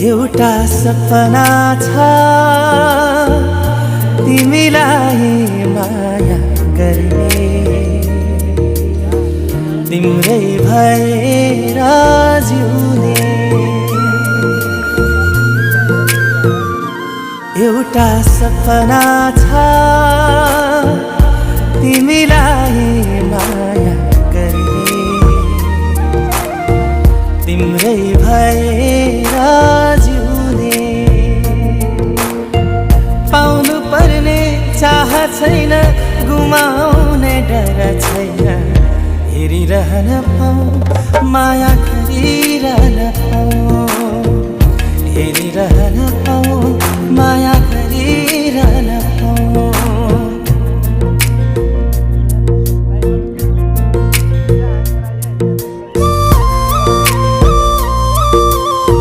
एउटा सपना छ तिमीलाई माया गर्ने, तिम्रै भएर जिउने। एउटा सपना छ तिमीलाई माया गर्ने, तिम्रै भएर जिउने। पाउनु पर्ने चाह छैन, गुमाउने डर छैन, हेरिरहन पाऊँ, माया गरिरहन